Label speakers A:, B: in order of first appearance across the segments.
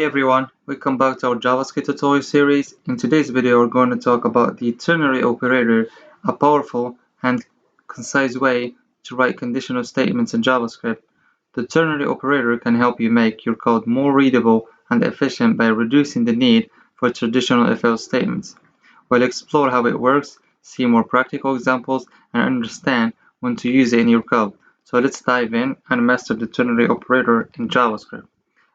A: Hey everyone, welcome back to our JavaScript tutorial series. In today's video, we're going to talk about the ternary operator, a powerful and concise way to write conditional statements in JavaScript. The ternary operator can help you make your code more readable and efficient by reducing the need for traditional if-else statements. We'll explore how it works, see more practical examples, and understand when to use it in your code. So let's dive in and master the ternary operator in JavaScript.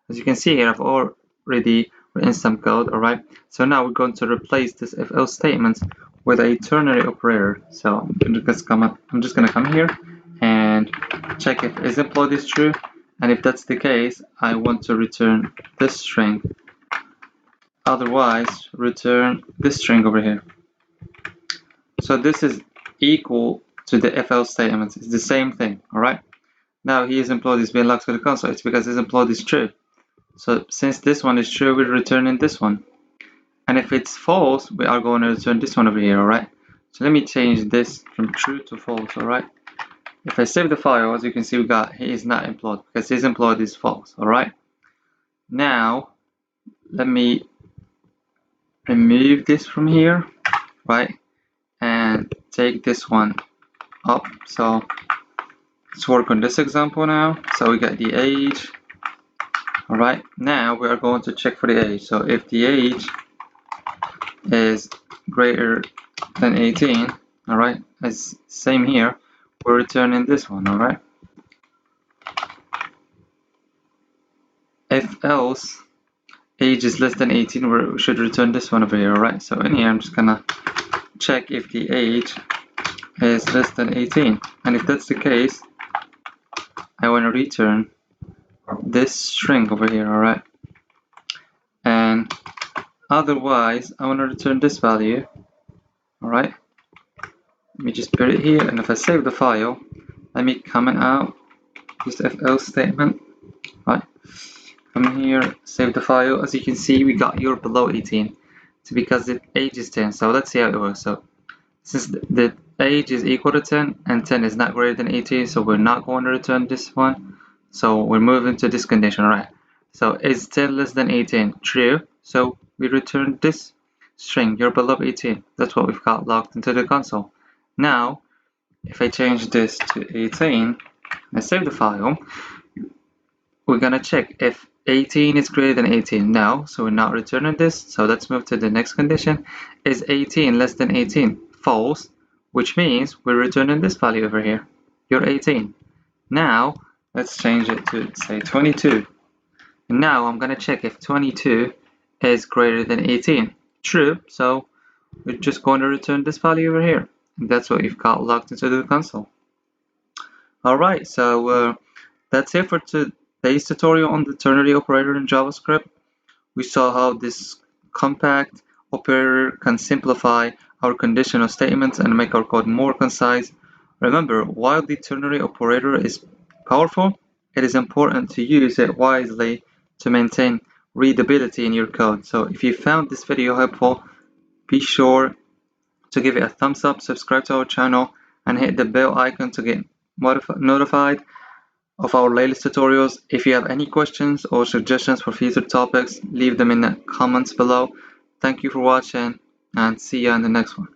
A: As you can see here, I've already written some code, alright? So now we're going to replace this if else statement with a ternary operator. So I'm just gonna come here and check if isEmployed is true, and if that's the case, I want to return this string. Otherwise, return this string over here. So this is equal to the if else statement. It's the same thing, alright? Now isEmployed is being logged to the console. It's because isEmployed is true. So since this one is true, we're returning this one. And if it's false, we are going to return this one over here, alright? So let me change this from true to false, alright? If I save the file, as you can see, we got he is not employed because isEmployed is false, alright? Now, let me remove this from here, right? And take this one up. So let's work on this example now. So we got the age. Alright, now we are going to check for the age. So if the age is greater than 18, alright, as same here, we're returning this one, alright. If else age is less than 18, we should return this one over here, alright. So in here, I'm just gonna check if the age is less than 18, and if that's the case, I want to return this string over here, alright. And otherwise, I want to return this value, alright. Let me just put it here, and if I save the file, let me comment out this if else statement, right? Come here, save the file. As you can see, we got here below 18. It's because the age is 10. So let's see how it works. So since the age is equal to 10 and 10 is not greater than 18, so we're not going to return this one. So we're moving to this condition, right? So is 10 less than 18? True. So we return this string, you're below 18. That's what we've got logged into the console. Now, if I change this to 18 and save the file, we're gonna check if 18 is greater than 18 now, so we're not returning this. So let's move to the next condition. Is 18 less than 18? False, which means we're returning this value over here. You're 18. Now, let's change it to, say, 22. And now I'm gonna check if 22 is greater than 18. True, so we're just going to return this value over here. And that's what you've got logged into the console. Alright, so that's it for today's tutorial on the ternary operator in JavaScript. We saw how this compact operator can simplify our conditional statements and make our code more concise. Remember, while the ternary operator is powerful, it is important to use it wisely to maintain readability in your code. So if you found this video helpful, be sure to give it a thumbs up, subscribe to our channel, and hit the bell icon to get notified of our latest tutorials. If you have any questions or suggestions for future topics, leave them in the comments below. Thank you for watching, and see you in the next one.